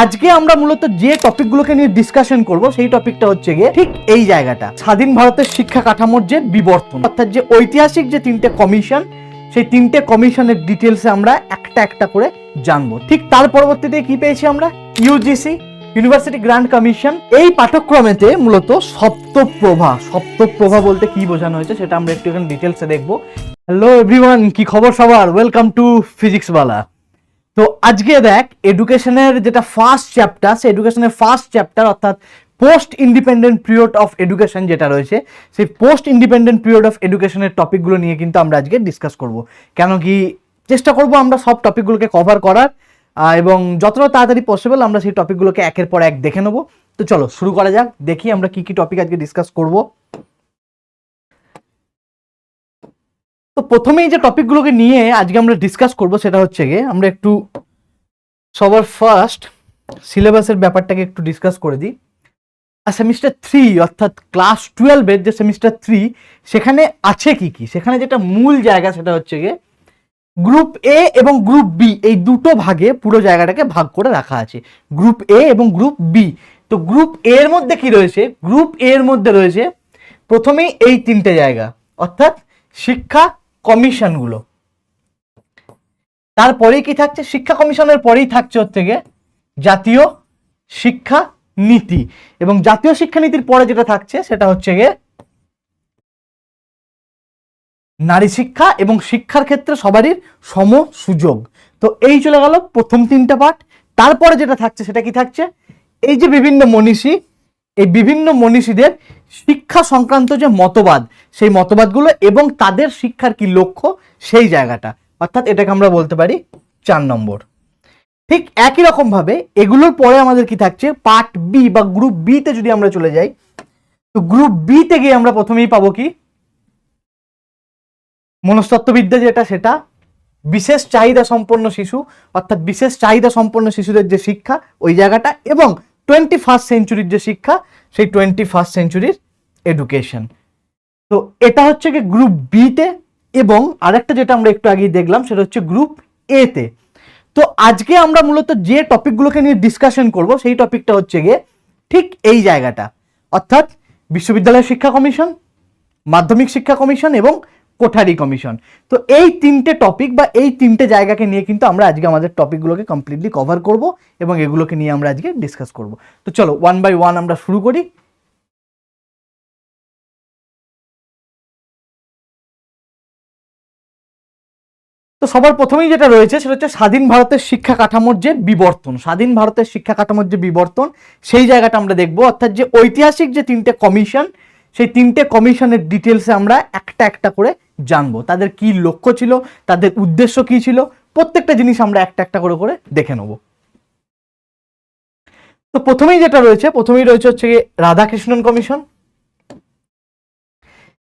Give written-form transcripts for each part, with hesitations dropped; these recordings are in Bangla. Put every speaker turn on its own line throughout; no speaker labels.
আজকে আমরা মূলত যে টপিকগুলোকে নিয়ে ডিসকাশন করব সেই টপিকটা হচ্ছে গিয়ে ঠিক এই জায়গাটা, স্বাধীন ভারতের শিক্ষা কাঠামোর যে বিবর্তন, অর্থাৎ যে ঐতিহাসিক যে তিনটে কমিশন, সেই তিনটে কমিশনের ডিটেলসে আমরা একটা একটা করে জানবো। ঠিক তার পরবর্তীতে কি পেয়েছি আমরা, ইউজিসি ইউনিভার্সিটি গ্র্যান্ড কমিশন। এই পাঠ্যক্রমেতে মূলত সপ্তপ্রভা বলতে কি বোঝানো হয়েছে সেটা আমরা একটু এখানে ডিটেলসে দেখবো। হ্যালো এভরিওয়ান, কি খবর সবার, ওয়েলকাম টু ফিজিক্স বালা। তো আজকে দেখ এডুকেশনের যেটা ফার্স্ট চ্যাপ্টার, সেই এডুকেশনের ফার্স্ট চ্যাপ্টার অর্থাৎ post independent period of education যেটা রয়েছে, সেই পোস্ট ইন্ডিপেন্ডেন্ট পিরিয়ড অফ এডুকেশনের টপিকগুলো নিয়ে কিন্তু আমরা আজকে ডিসকাস করব। কেন কি চেষ্টা করব আমরা সব টপিকগুলোকে কভার করার, এবং যতটা তাড়াতাড়ি পসিবল আমরা সেই টপিকগুলোকে একের পর এক দেখে নেব। তো চলো শুরু করা যাক, দেখি আমরা কি কি টপিক আজকে ডিসকাস করব। তো প্রথমেই যে টপিকগুলোকে নিয়ে আজকে আমরা ডিসকাস করব সেটা হচ্ছে গিয়ে আমরা একটু সবার ফার্স্ট সিলেবাসের ব্যাপারটাকে একটু ডিসকাস করে দিই। আর সেমিস্টার 3 অর্থাৎ ক্লাস 12-এর যে সেমিস্টার 3 সেখানে আছে কি কি, সেখানে যেটা মূল জায়গা সেটা হচ্ছে গিয়ে গ্রুপ এ এবং গ্রুপ বি, এই দুটো ভাগে পুরো জায়গাটাকে ভাগ করে রাখা আছে, গ্রুপ এ এবং গ্রুপ বি। তো গ্রুপ এ এর মধ্যে কি রয়েছে, গ্রুপ এ এর মধ্যে রয়েছে প্রথমেই এই তিনটে জায়গা অর্থাৎ শিক্ষা কমিশনগুলো। তারপরেই কি থাকছে, শিক্ষা কমিশনের পরেই থাকছে হচ্ছে গিয়ে জাতীয় শিক্ষা নীতি, এবং জাতীয় শিক্ষানীতির পরে যেটা থাকছে সেটা হচ্ছে গিয়ে নারী শিক্ষা এবং শিক্ষার ক্ষেত্রে সবারই সম সুযোগ। তো এই চলে গেল প্রথম তিনটা পার্ট। তারপরে যেটা থাকছে সেটা কি থাকছে, এই যে বিভিন্ন মনীষী, এই বিভিন্ন মনীষীদের শিক্ষা সংক্রান্ত যে মতবাদ, সেই মতবাদগুলো এবং তাদের শিক্ষার কি লক্ষ্য সেই জায়গাটা, অর্থাৎ এটাকে আমরা বলতে পারি 4 নম্বর। ঠিক একই রকম ভাবে এগুলোর পরে আমাদের কি থাকছে, পার্ট বি বা গ্রুপ বি তে যদি আমরা চলে যাই, তো গ্রুপ বি তে গিয়ে আমরা প্রথমেই পাবো কি, মনস্তত্ত্ববিদ্যা যেটা, সেটা বিশেষ চাহিদা সম্পন্ন শিশু অর্থাৎ বিশেষ চাহিদা সম্পন্ন শিশুদের যে শিক্ষা ওই জায়গাটা, এবং 21st সেঞ্চুরির যে শিক্ষা সেই 21st সেঞ্চুরির এডুকেশন। তো এটা হচ্ছে কি গ্রুপ বি তে, এবং আরেকটা যেটা আমরা একটু আগেই দেখলাম সেটা হচ্ছে গ্রুপ এ তে। তো আজকে আমরা মূলত যে টপিকগুলোকে নিয়ে ডিসকাশন করব সেই টপিকটা হচ্ছে গিয়ে ঠিক এই জায়গাটা, অর্থাৎ বিশ্ববিদ্যালয় শিক্ষা কমিশন, মাধ্যমিক শিক্ষা কমিশন এবং কোঠারি কমিশন। তো এই তিনটে টপিক বা এই তিনটে জায়গাকে নিয়ে কিন্তু আমরা আজকে আমাদের টপিকগুলোকে কমপ্লিটলি কভার করব এবং এগুলোকে নিয়ে আমরা আজকে ডিসকাস করব। তো চলো 1 বাই 1 আমরা শুরু করি। তো সবার প্রথমেই যেটা রয়েছে সেটা হচ্ছে স্বাধীন ভারতের শিক্ষা কাঠামোর যে বিবর্তন, স্বাধীন ভারতের শিক্ষা কাঠামোর যে বিবর্তন সেই জায়গাটা আমরা দেখব, অর্থাৎ যে ঐতিহাসিক যে তিনটে কমিশন, সেই তিনটে কমিশনের ডিটেলসে আমরা একটা একটা করে জানবো, তাদের কি লক্ষ্য ছিল, তাদের উদ্দেশ্য কি ছিল, প্রত্যেকটা জিনিস আমরা একটা একটা করে করে দেখে নেব। তো প্রথমেই যেটা রয়েছে, প্রথমেই রয়েছে হচ্ছে রাধাকৃষ্ণন কমিশন,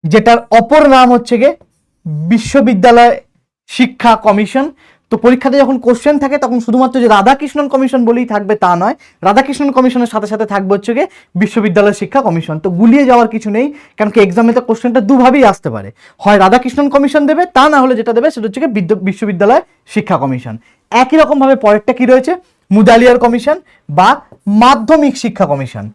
যেটার অপর নাম হচ্ছে গিয়ে বিশ্ববিদ্যালয় শিক্ষা কমিশন। তো পরীক্ষাতে যখন কোশ্চেন থাকে তখন শুধুমাত্র যে রাধাকৃষ্ণন কমিশন বলেই থাকবে তা নয়, রাধাকৃষ্ণন কমিশনের সাথে সাথে থাকবে হচ্ছে গিয়ে বিশ্ববিদ্যালয় শিক্ষা কমিশন। তো গুলিয়ে যাওয়ার কিছু নেই, কারণ কি এক্সামে তো কোশ্চেনটা দুভাবেই আসতে পারে, হয় রাধাকৃষ্ণন কমিশন দেবে, তা না হলে যেটা দেবে সেটা হচ্ছে গিয়ে বিশ্ববিদ্যালয় শিক্ষা কমিশন। একই রকম ভাবে পরেরটা কি রয়েছে, মুদালিয়ার কমিশন বা মাধ্যমিক শিক্ষা কমিশন।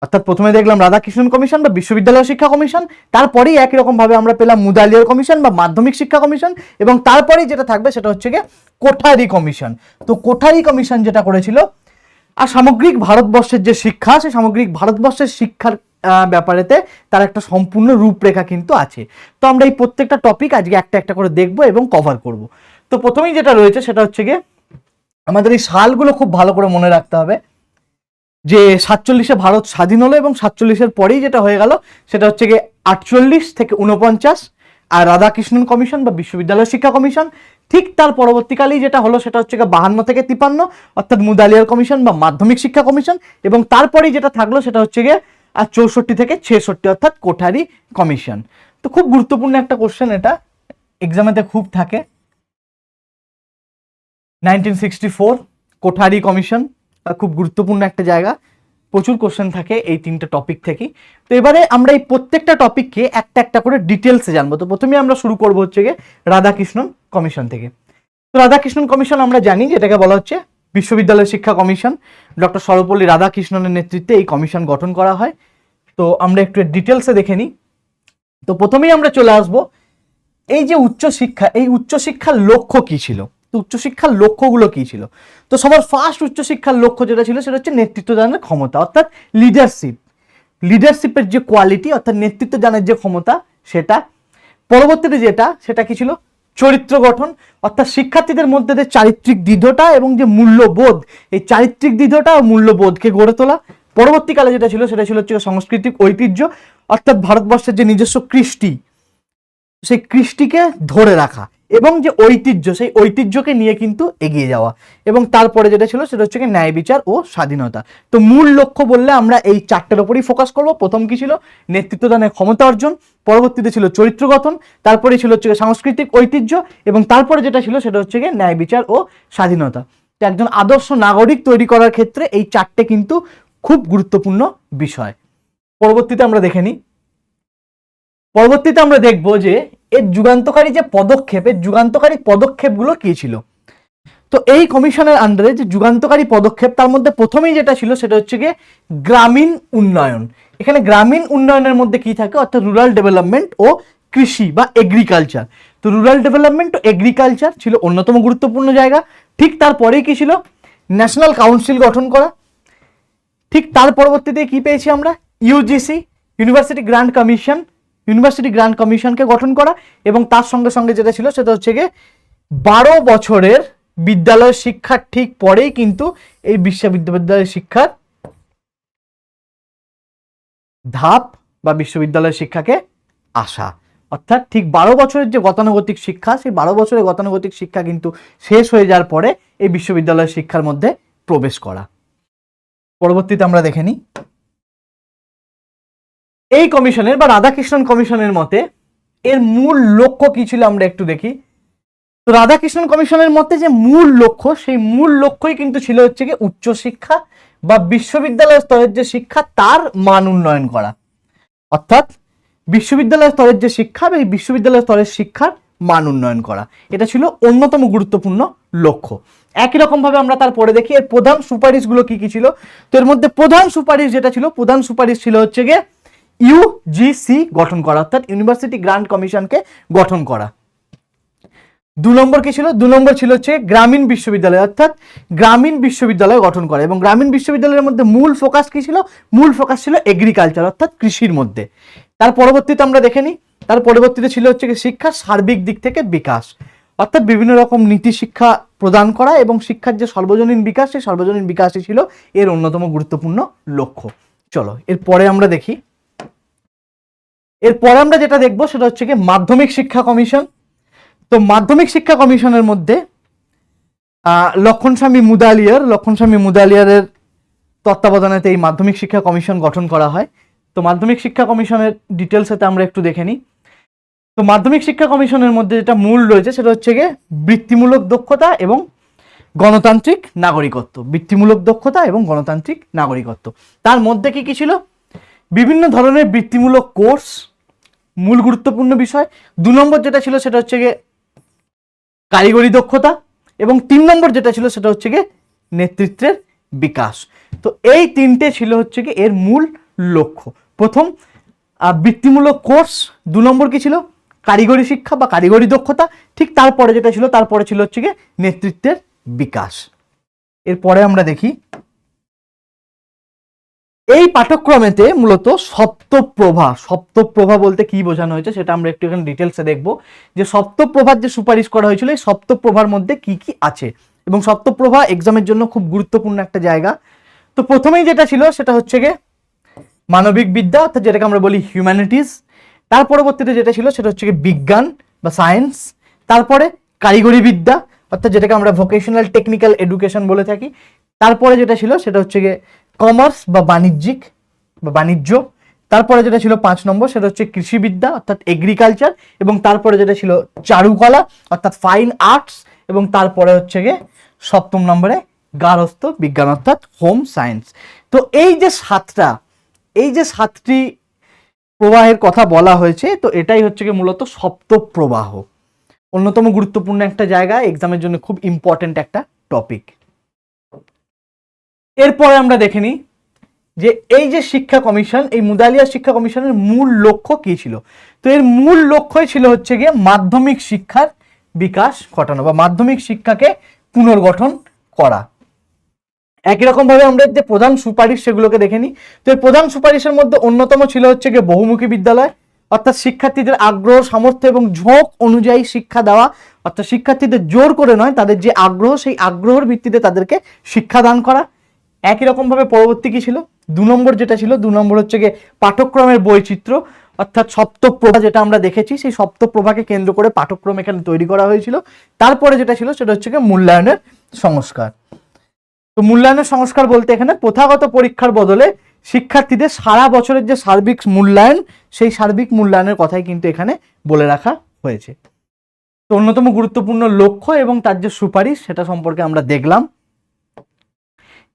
অর্থাৎ প্রথমে দেখলাম রাধাকৃষ্ণন কমিশন বা বিশ্ববিদ্যালয় শিক্ষা কমিশন, তারপরেই একই রকম ভাবে আমরা পেলাম মুদালিয়ার কমিশন বা মাধ্যমিক শিক্ষা কমিশন, এবং তারপরেই যেটা থাকবে সেটা হচ্ছে গিয়ে কোঠারি কমিশন। তো কোঠারি কমিশন যেটা করেছিল, আর সামগ্রিক ভারতবর্ষের যে শিক্ষা, সেই সামগ্রিক ভারতবর্ষের শিক্ষার ব্যাপারেতে তার একটা সম্পূর্ণ রূপরেখা কিন্তু আছে। তো আমরা এই প্রত্যেকটা টপিক আজকে একটা একটা করে দেখবো এবং কভার করব। তো প্রথমেই যেটা রয়েছে সেটা হচ্ছে গিয়ে আমাদের এই সালগুলো খুব ভালো করে মনে রাখতে হবে, যে 47-এ ভারত স্বাধীন হলো এবং 47-এর পরেই যেটা হয়ে গেল সেটা হচ্ছে গিয়ে 48 থেকে 49 আর রাধাকৃষ্ণন কমিশন বা বিশ্ববিদ্যালয় শিক্ষা কমিশন। ঠিক তার পরবর্তীকালেই যেটা হলো সেটা হচ্ছে গিয়ে 52 থেকে 53 অর্থাৎ মুদালিয়ার কমিশন বা মাধ্যমিক শিক্ষা কমিশন, এবং তারপরেই যেটা থাকলো সেটা হচ্ছে গিয়ে 64 থেকে 66 অর্থাৎ কোঠারি কমিশন। তো খুব গুরুত্বপূর্ণ একটা কোশ্চেন, এটা এক্সামেতে খুব থাকে। 1964 কোঠারি কমিশন খুব গুরুত্বপূর্ণ একটা জায়গা, প্রচুর কোশ্চেন থাকে এই তিনটে টপিক থেকেই। তো এবারে আমরা এই প্রত্যেকটা টপিককে একটা একটা করে ডিটেলসে জানবো। তো প্রথমে আমরা শুরু করবো হচ্ছে গিয়ে রাধাকৃষ্ণন কমিশন থেকে। তো রাধাকৃষ্ণন কমিশন আমরা জানি যে এটাকে বলা হচ্ছে বিশ্ববিদ্যালয় শিক্ষা কমিশন, ডক্টর সর্বপল্লী রাধাকৃষ্ণনের নেতৃত্বে এই কমিশন গঠন করা হয়। তো আমরা একটু ডিটেলসে দেখে নিই। তো প্রথমেই আমরা চলে আসব এই যে উচ্চশিক্ষা, এই উচ্চশিক্ষার লক্ষ্য কি ছিল, তো উচ্চশিক্ষার লক্ষ্যগুলো কি ছিল। তো সবার ফার্স্ট উচ্চশিক্ষার লক্ষ্য যেটা ছিল সেটা হচ্ছে নেতৃত্ব দানের ক্ষমতা, অর্থাৎ লিডারশিপের যে কোয়ালিটি, অর্থাৎ নেতৃত্ব দানের যে ক্ষমতা সেটা। পরবর্তীতে সেটা কি ছিল, চরিত্র গঠন, অর্থাৎ শিক্ষার্থীদের মধ্যে যে চারিত্রিক দৃঢ়তা এবং যে মূল্যবোধ, এই চারিত্রিক দৃঢ়তা ও মূল্যবোধকে গড়ে তোলা। পরবর্তীকালে যেটা ছিল সেটা ছিল হচ্ছে সাংস্কৃতিক ঐতিহ্য, অর্থাৎ ভারতবর্ষের যে নিজস্ব কৃষ্টি, সেই কৃষ্টিকে ধরে রাখা এবং যে ঐতিহ্য, সেই ঐতিহ্যকে নিয়ে কিন্তু এগিয়ে যাওয়া। এবং তারপরে যেটা ছিল সেটা হচ্ছে ন্যায় বিচার ও স্বাধীনতা। তো মূল লক্ষ্য বললে আমরা এই চারটের উপরই ফোকাস করব। প্রথম কি ছিল, নেতৃত্ব দানের ক্ষমতা অর্জন, পরবর্তীতে ছিল চরিত্র গঠন, তারপরে ছিল হচ্ছে সাংস্কৃতিক ঐতিহ্য, এবং তারপরে যেটা ছিল সেটা হচ্ছে ন্যায় বিচার ও স্বাধীনতা। তো একজন আদর্শ নাগরিক তৈরি করার ক্ষেত্রে এই চারটে কিন্তু খুব গুরুত্বপূর্ণ বিষয়। পরবর্তীতে আমরা দেখে নিই। পরবর্তীতে আমরা দেখব যে এর যুগান্তকারী যে পদক্ষেপ, এর যুগান্তকারী পদক্ষেপগুলো কি ছিল। তো এই কমিশনের আন্ডারে যে যুগান্তকারী পদক্ষেপ, তার মধ্যে প্রথমেই যেটা ছিল সেটা হচ্ছে গিয়ে গ্রামীণ উন্নয়ন। এখানে গ্রামীণ উন্নয়নের মধ্যে কি থাকে, অর্থাৎ রুরাল ডেভেলপমেন্ট ও কৃষি বা এগ্রিকালচার। তো রুরাল ডেভেলপমেন্ট ও এগ্রিকালচার ছিল অন্যতম গুরুত্বপূর্ণ জায়গা। ঠিক তারপরেই কি ছিল, ন্যাশনাল কাউন্সিল গঠন করা। ঠিক তার পরবর্তীতে কি পেয়েছি আমরা, ইউজিসি, ইউনিভার্সিটি গ্র্যান্ড কমিশনকে গঠন করা। এবং তার সঙ্গে সঙ্গে যেটা ছিল সেটা হচ্ছে গিয়ে 12 বছরের বিদ্যালয় শিক্ষার ঠিক পরেই কিন্তু এই বিশ্ববিদ্যালয় শিক্ষার ধাপ বা বিশ্ববিদ্যালয় শিক্ষাকে আসা। অর্থাৎ ঠিক 12 বছরের যে গতানুগতিক শিক্ষা, সেই 12 বছরের গতানুগতিক শিক্ষা কিন্তু শেষ হয়ে যাওয়ার পরে এই বিশ্ববিদ্যালয় শিক্ষার মধ্যে প্রবেশ করা। পরবর্তীতে আমরা দেখে নিই এই কমিশনের বা রাধাকৃষ্ণন কমিশনের মতে এর মূল লক্ষ্য কি ছিল আমরা একটু দেখি। তো রাধাকৃষ্ণন কমিশনের মতে যে মূল লক্ষ্য, সেই মূল লক্ষ্যই কিন্তু ছিল হচ্ছে কি উচ্চশিক্ষা বা বিশ্ববিদ্যালয় স্তরের যে শিক্ষা তার মান উন্নয়ন করা। অর্থাৎ বিশ্ববিদ্যালয় স্তরের যে শিক্ষা, এই বিশ্ববিদ্যালয় স্তরের শিক্ষার মান উন্নয়ন করা, এটা ছিল অন্যতম গুরুত্বপূর্ণ লক্ষ্য। একই রকম ভাবে আমরা তারপরে দেখি এর প্রধান সুপারিশগুলো কি কি ছিল। তো এর মধ্যে প্রধান সুপারিশ যেটা ছিল, প্রধান সুপারিশ ছিল হচ্ছে গিয়ে ইউজিসি গঠন করা, অর্থাৎ ইউনিভার্সিটি গ্র্যান্ড কমিশনকে গঠন করা। 2 নম্বর কি ছিল, 2 নম্বর ছিল হচ্ছে গ্রামীণ বিশ্ববিদ্যালয়, অর্থাৎ গ্রামীণ বিশ্ববিদ্যালয় গঠন করা। এবং গ্রামীণ বিশ্ববিদ্যালয়ের মধ্যে মূল ফোকাস কি ছিল, মূল ফোকাস ছিল এগ্রিকালচার, অর্থাৎ কৃষির মধ্যে। তার পরবর্তীতে আমরা দেখে নিই, তার পরবর্তীতে ছিল হচ্ছে শিক্ষার সার্বিক দিক থেকে বিকাশ, অর্থাৎ বিভিন্ন রকম নীতি শিক্ষা প্রদান করা এবং শিক্ষার যে সর্বজনীন বিকাশ, সেই সর্বজনীন বিকাশই ছিল এর অন্যতম গুরুত্বপূর্ণ লক্ষ্য। চলো এরপরে আমরা দেখি। এরপরে আমরা যেটা দেখবো সেটা হচ্ছে কি মাধ্যমিক শিক্ষা কমিশন। তো মাধ্যমিক শিক্ষা কমিশনের মধ্যে লক্ষণ স্বামী মুদালিয়ারের তত্ত্বাবধানেতে এই মাধ্যমিক শিক্ষা কমিশন গঠন করা হয়। তো মাধ্যমিক শিক্ষা কমিশনের ডিটেলসেতে আমরা একটু দেখে নিই। তো মাধ্যমিক শিক্ষা কমিশনের মধ্যে যেটা মূল রয়েছে সেটা হচ্ছে গিয়ে বৃত্তিমূলক দক্ষতা এবং গণতান্ত্রিক নাগরিকত্ব। বৃত্তিমূলক দক্ষতা এবং গণতান্ত্রিক নাগরিকত্ব, তার মধ্যে কি কি ছিল, বিভিন্ন ধরনের বৃত্তিমূলক কোর্স মূল গুরুত্বপূর্ণ বিষয়। 2 নম্বর যেটা ছিল সেটা হচ্ছে গিয়ে কারিগরি দক্ষতা, এবং 3 নম্বর যেটা ছিল সেটা হচ্ছে গিয়ে নেতৃত্বের বিকাশ। তো এই তিনটে ছিল হচ্ছে কি এর মূল লক্ষ্য। প্রথম বৃত্তিমূলক কোর্স, 2 নম্বর কি ছিল কারিগরি শিক্ষা বা কারিগরি দক্ষতা, ঠিক তারপরে যেটা ছিল তারপরে ছিল হচ্ছে গিয়ে নেতৃত্বের বিকাশ। এরপরে আমরা দেখি এই পাঠ্যক্রমেতে মূলত সপ্তপ্রভা বলতে কি বোঝানো হয়েছে সেটা আমরা একটু এখানে ডিটেলসে দেখব। যে সপ্তপ্রভার যে সুপারিশ করা হয়েছিল, এই সপ্তপ্রভার মধ্যে কি কি আছে, এবং সপ্তপ্রভা এক্সামের জন্য খুব গুরুত্বপূর্ণ একটা জায়গা। তো প্রথমেই যেটা ছিল সেটা হচ্ছে গিয়ে মানবিক বিদ্যা, অর্থাৎ যেটাকে আমরা বলি হিউম্যানিটিস। তার পরবর্তীতে যেটা ছিল সেটা হচ্ছে গিয়ে বিজ্ঞান বা সায়েন্স। তারপরে কারিগরি বিদ্যা, অর্থাৎ যেটাকে আমরা ভোকেশনাল টেকনিক্যাল এডুকেশন বলে থাকি। তারপরে যেটা ছিল সেটা হচ্ছে গিয়ে কমার্স বা বাণিজ্য। তারপরে যেটা ছিল 5 নম্বর সেটা হচ্ছে কৃষিবিদ্যা, অর্থাৎ এগ্রিকালচার। এবং তারপরে যেটা ছিল চারুকলা, অর্থাৎ ফাইন আর্টস। এবং তারপরে হচ্ছে গিয়ে 7ম নম্বরে গার্হস্থ্য বিজ্ঞান, অর্থাৎ হোম সায়েন্স। তো এই যে সাতটি প্রবাহের কথা বলা হয়েছে, তো এটাই হচ্ছে গিয়ে মূলত সপ্তপ্রবাহ। অন্যতম গুরুত্বপূর্ণ একটা জায়গা, এক্সামের জন্য খুব ইম্পর্টেন্ট একটা টপিক। এরপরে আমরা দেখে নিই যে এই যে শিক্ষা কমিশন, এই মুদালিয়া শিক্ষা কমিশনের মূল লক্ষ্য কি ছিল। তো এর মূল লক্ষ্যই ছিল হচ্ছে গিয়ে মাধ্যমিক শিক্ষার বিকাশ ঘটানো বা মাধ্যমিক শিক্ষাকে পুনর্গঠন করা। একই রকম ভাবে আমরা যে প্রধান সুপারিশ সেগুলোকে দেখে নিই। তো এই প্রধান সুপারিশের মধ্যে অন্যতম ছিল হচ্ছে গিয়ে বহুমুখী বিদ্যালয়, অর্থাৎ শিক্ষার্থীদের আগ্রহ সামর্থ্য এবং ঝোঁক অনুযায়ী শিক্ষা দেওয়া, অর্থাৎ শিক্ষার্থীদের জোর করে নয়, তাদের যে আগ্রহ সেই আগ্রহের ভিত্তিতে তাদেরকে শিক্ষাদান করা। একই রকম ভাবে পরবর্তী কি ছিল, 2 নম্বর যেটা ছিল, 2 নম্বর হচ্ছে গিয়ে পাঠ্যক্রমের বৈচিত্র্য, অর্থাৎ সপ্তপ্রভা যেটা আমরা দেখেছি, সেই সপ্তপ্রভাকে কেন্দ্র করে পাঠ্যক্রম এখানে তৈরি করা হয়েছিল। তারপরে যেটা ছিল সেটা হচ্ছে গিয়ে মূল্যায়নের সংস্কার। তো মূল্যায়নের সংস্কার বলতে এখানে প্রথাগত পরীক্ষার বদলে শিক্ষার্থীদের সারা বছরের যে সার্বিক মূল্যায়ন, সেই সার্বিক মূল্যায়নের কথাই কিন্তু এখানে বলে রাখা হয়েছে। তো অন্যতম গুরুত্বপূর্ণ লক্ষ্য এবং তার যে সুপারিশ সেটা সম্পর্কে আমরা দেখলাম।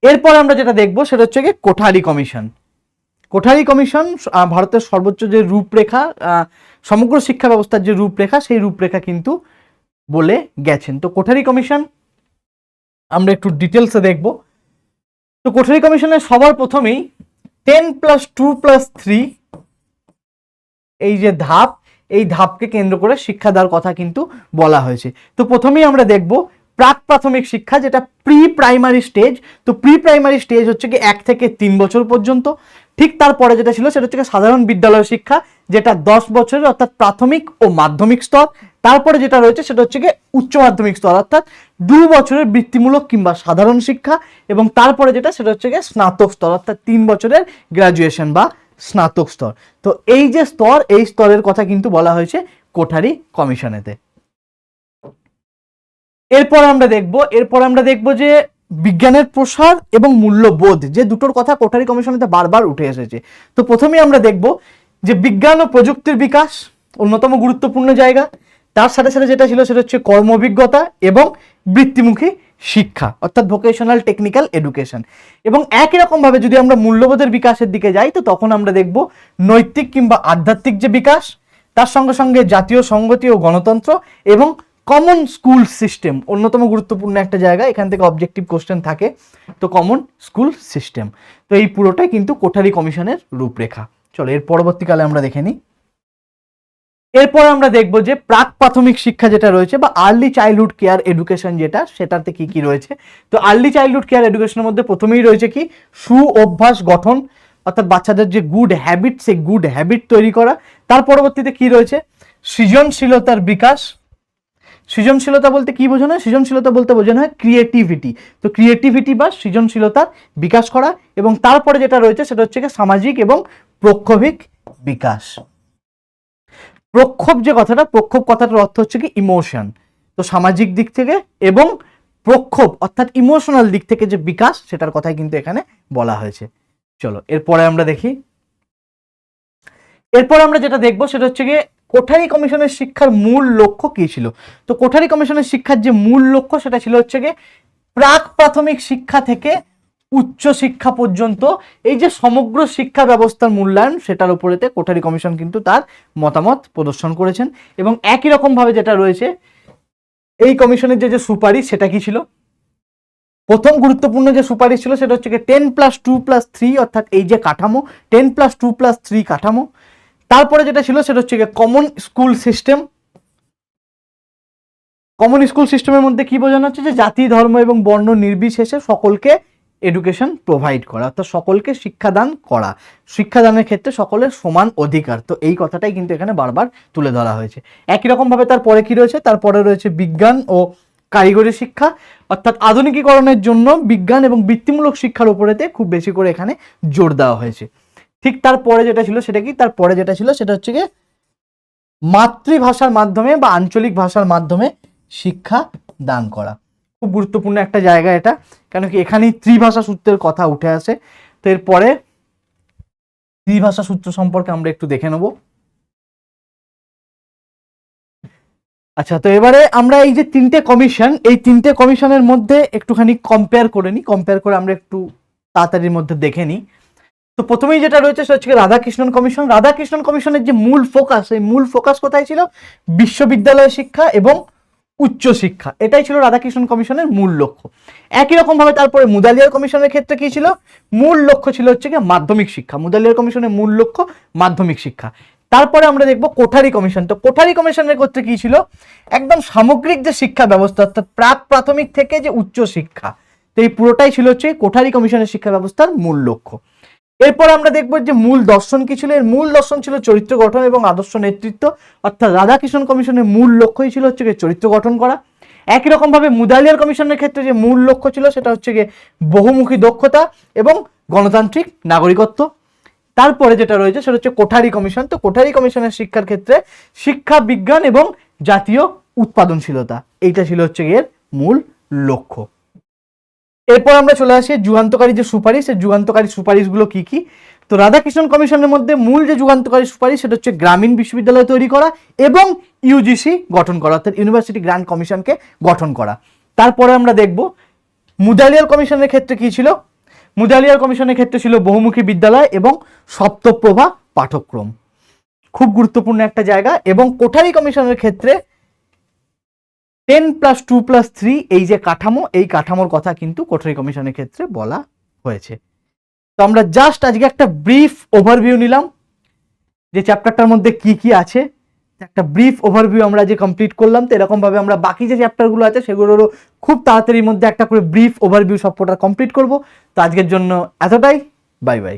এরপর আমরা যেটা দেখবো সেটা হচ্ছে কি কোঠারি কমিশন। কোঠারি কমিশন ভারতের সর্বোচ্চ যে রূপরেখা, সমগ্র শিক্ষা ব্যবস্থার যে রূপরেখা, সেই রূপরেখা কিন্তু বলে গেছেন। তো কোঠারি কমিশন আমরা একটু ডিটেলসে দেখব। তো কোঠারি কমিশনের সবার প্রথমেই 10+2+3 এই যে ধাপ, এই ধাপকে কেন্দ্র করে শিক্ষা দেওয়ার কথা কিন্তু বলা হয়েছে। তো প্রথমেই আমরা দেখব প্রাক প্রাথমিক শিক্ষা, যেটা প্রি প্রাইমারি স্টেজ। তো প্রি প্রাইমারি স্টেজ হচ্ছে কি 1 থেকে 3 বছর পর্যন্ত। ঠিক তারপরে যেটা ছিল সেটা হচ্ছে সাধারণ বিদ্যালয় শিক্ষা, যেটা 10 বছরের, অর্থাৎ প্রাথমিক ও মাধ্যমিক স্তর। তারপরে যেটা রয়েছে সেটা হচ্ছে কি উচ্চ মাধ্যমিক স্তর, অর্থাৎ 2 বছরের বৃত্তিমূলক কিংবা সাধারণ শিক্ষা। এবং তারপরে যেটা সেটা হচ্ছে কি স্নাতক স্তর, অর্থাৎ 3 বছরের গ্রাজুয়েশন বা স্নাতক স্তর। তো এই যে স্তর, এই স্তরের কথা কিন্তু বলা হয়েছে কোঠারি কমিশনেতে। এরপর আমরা দেখব যে বিজ্ঞানের প্রসার এবং মূল্যবোধ, যে দুটোর কথা কোঠারি কমিশনেতে বারবার উঠে এসেছে। তো প্রথমেই আমরা দেখব যে বিজ্ঞান ও প্রযুক্তির বিকাশ অন্যতম গুরুত্বপূর্ণ জায়গা। তার সাথে সাথে যেটা ছিল সেটা হচ্ছে কর্ম অভিজ্ঞতা এবং বৃত্তিমুখী শিক্ষা, অর্থাৎ ভোকেশনাল টেকনিক্যাল এডুকেশন। এবং একই রকম ভাবে যদি আমরা মূল্যবোধের বিকাশের দিকে যাই, তো তখন আমরা দেখব নৈতিক কিংবা আধ্যাত্মিক যে বিকাশ, তার সঙ্গে সঙ্গে জাতীয় সংহতি ও গণতন্ত্র এবং কমন স্কুল সিস্টেম অন্যতম গুরুত্বপূর্ণ একটা জায়গা। এখান থেকে অবজেক্টিভ কোশ্চেন থাকে। তো কমন স্কুল সিস্টেম, তো এই পুরোটাই কিন্তু কোঠারি কমিশনের রূপরেখা। চলো এর পরবর্তীকালে আমরা দেখে নিই। এরপর আমরা দেখব যে প্রাক প্রাথমিক শিক্ষা যেটা রয়েছে বা আর্লি চাইল্ডহুড কেয়ার এডুকেশন যেটা, সেটাতে কি কি রয়েছে। তো আর্লি চাইল্ডহুড কেয়ার এডুকেশনের মধ্যে প্রথমেই রয়েছে কি সু অভ্যাস গঠন, অর্থাৎ বাচ্চাদের যে গুড হ্যাবিট, সেই গুড হ্যাবিট তৈরি করা। তার পরবর্তীতে কি রয়েছে সৃজনশীলতার বিকাশ। সৃজনশীলতা বলতে কি বোঝানো হয়, সৃজনশীলতা বলতে বোঝানো হয় ক্রিয়েটিভিটি। তো ক্রিয়েটিভিটি বা সৃজনশীলতার বিকাশ করা। এবং তারপরে যেটা রয়েছে সেটা হচ্ছে কি সামাজিক এবং প্রক্ষোভিক বিকাশ। প্রক্ষোভ যে কথাটা, প্রক্ষোভ কথাটার অর্থ হচ্ছে কি ইমোশন। তো সামাজিক দিক থেকে এবং প্রক্ষোভ অর্থাৎ ইমোশনাল দিক থেকে যে বিকাশ, সেটার কথাই কিন্তু এখানে বলা হয়েছে। চলো এরপরে আমরা দেখি। এরপর আমরা যেটা দেখবো সেটা হচ্ছে গিয়ে কোঠারি কমিশনের শিক্ষার মূল লক্ষ্য কি ছিল। তো কোঠারি কমিশনের শিক্ষার যে মূল লক্ষ্য সেটা ছিল হচ্ছে গিয়ে প্রাক প্রাথমিক শিক্ষা থেকে উচ্চ শিক্ষা পর্যন্ত এই যে সমগ্র শিক্ষা ব্যবস্থার মূল্যায়ন, সেটার উপরেতে কোঠারি কমিশন কিন্তু তার মতামত প্রদর্শন করেছেন। এবং একই রকম ভাবে যেটা রয়েছে এই কমিশনের যে সুপারিশ, সেটা কি ছিল, প্রথম গুরুত্বপূর্ণ যে সুপারিশ ছিল সেটা হচ্ছে 10+2+3, অর্থাৎ এই যে কাঠামো 10+2+3 কাঠামো। তারপরে যেটা ছিল সেটা হচ্ছে common school system. Common school সিস্টেমের মধ্যে কি বোঝানো হচ্ছে যে জাতি ধর্ম এবং বর্ণ নির্বিশেষে সকলকে এডুকেশন প্রোভাইড করা, অর্থাৎ সকলকে শিক্ষাদান করা, শিক্ষাদানের ক্ষেত্রে সকলের সমান অধিকার। তো এই কথাটাই কিন্তু এখানে বারবার তুলে ধরা হয়েছে। একই রকম ভাবে তারপরে কি রয়েছে, তারপরে রয়েছে বিজ্ঞান ও কারিগরি শিক্ষা, অর্থাৎ আধুনিকীকরণের জন্য বিজ্ঞান এবং বৃত্তিমূলক শিক্ষার উপরেতে খুব বেশি করে এখানে জোর দেওয়া হয়েছে। ঠিক তারপরে যেটা ছিল সেটা কি, তারপরে যেটা ছিল সেটা হচ্ছে গিয়ে মাতৃভাষার মাধ্যমে বা আঞ্চলিক ভাষার মাধ্যমে শিক্ষা দান করা। খুব গুরুত্বপূর্ণ একটা জায়গা এটা, কেন কি এখানেই ত্রিভাষা সূত্রের কথা উঠে আসে। তো এরপরে ত্রিভাষা সূত্র সম্পর্কে আমরা একটু দেখে নেব। আচ্ছা, তো এবারে আমরা এই যে 3টে কমিশন, এই 3টে কমিশনের মধ্যে একটুখানি কম্পেয়ার করে নিই। কম্পেয়ার করে আমরা একটু তাড়াতাড়ির মধ্যে দেখে নিই। তো প্রথমেই যেটা রয়েছে সেটা হচ্ছে রাধাকৃষ্ণন কমিশন। রাধাকৃষ্ণন কমিশনের যে মূল ফোকাস, এই মূল ফোকাস কোথায় ছিল, বিশ্ববিদ্যালয় শিক্ষা এবং উচ্চশিক্ষা। এটাই ছিল রাধাকৃষ্ণন কমিশনের মূল লক্ষ্য। একই রকম ভাবে তারপরে মুদালিয়ার কমিশনের ক্ষেত্রে কি ছিল, মূল লক্ষ্য ছিল হচ্ছে কি মাধ্যমিক শিক্ষা। মুদালিয়ার কমিশনের মূল লক্ষ্য মাধ্যমিক শিক্ষা। তারপরে আমরা দেখব কোঠারি কমিশন। তো কোঠারি কমিশনের ক্ষেত্রে কি ছিল, একদম সামগ্রিক যে শিক্ষা ব্যবস্থা অর্থাৎ প্রাক প্রাথমিক থেকে যে উচ্চ শিক্ষা, তো এই পুরোটাই ছিল হচ্ছে কোঠারি কমিশনের শিক্ষা ব্যবস্থার মূল লক্ষ্য। এরপর আমরা দেখব যে মূল দর্শন কি ছিল। এর মূল দর্শন ছিল চরিত্র গঠন এবং আদর্শ নেতৃত্ব, অর্থাৎ রাধাকৃষ্ণন কমিশনের মূল লক্ষ্যই ছিল হচ্ছে চরিত্র গঠন করা। একই রকম ভাবে মুদালিয়ার কমিশনের ক্ষেত্রে যে মূল লক্ষ্য ছিল সেটা হচ্ছে গিয়ে বহুমুখী দক্ষতা এবং গণতান্ত্রিক নাগরিকত্ব। তারপরে যেটা রয়েছে সেটা হচ্ছে কোঠারি কমিশন। তো কোঠারি কমিশনের শিক্ষার ক্ষেত্রে শিক্ষা, বিজ্ঞান এবং জাতীয় উৎপাদনশীলতা, এইটা ছিল হচ্ছে এর মূল লক্ষ্য। এরপর আমরা চলে আসি যুগান্তকারী যে সুপারিশ, এই যুগান্তকারী সুপারিশগুলো কি কি। তো রাধাকৃষ্ণন কমিশনের মধ্যে মূল যে যুগান্তকারী সুপারিশ সেটা হচ্ছে গ্রামীণ বিশ্ববিদ্যালয় তৈরি করা এবং ইউজিসি গঠন করা, অর্থাৎ ইউনিভার্সিটি গ্র্যান্ড কমিশনকে গঠন করা। তারপরে আমরা দেখব মুদালিয়ার কমিশনের ক্ষেত্রে কি ছিল। মুদালিয়ার কমিশনের ক্ষেত্রে ছিল বহুমুখী বিদ্যালয় এবং সপ্তপ্রভা পাঠ্যক্রম, খুব গুরুত্বপূর্ণ একটা জায়গা। এবং কোঠারি কমিশনের ক্ষেত্রে 10+2+3 এই যে কাঠামো, এই কাঠামোর কথা কিন্তু কোঠারি কমিশনের ক্ষেত্রে বলা হয়েছে। তো আমরা জাস্ট আজকে একটা ব্রিফ ওভারভিউ নিলাম যে চ্যাপ্টারটার মধ্যে কি কি আছে, একটা ব্রিফ ওভারভিউ আমরা যে কমপ্লিট করলাম। তো এরকম ভাবে আমরা বাকি যে চ্যাপ্টারগুলো আছে সেগুলোরও খুব তাড়াতাড়ির মধ্যে একটা করে ব্রিফ ওভারভিউ সবকটা কমপ্লিট করব। তো আজকের জন্য এতটাই, বাই বাই।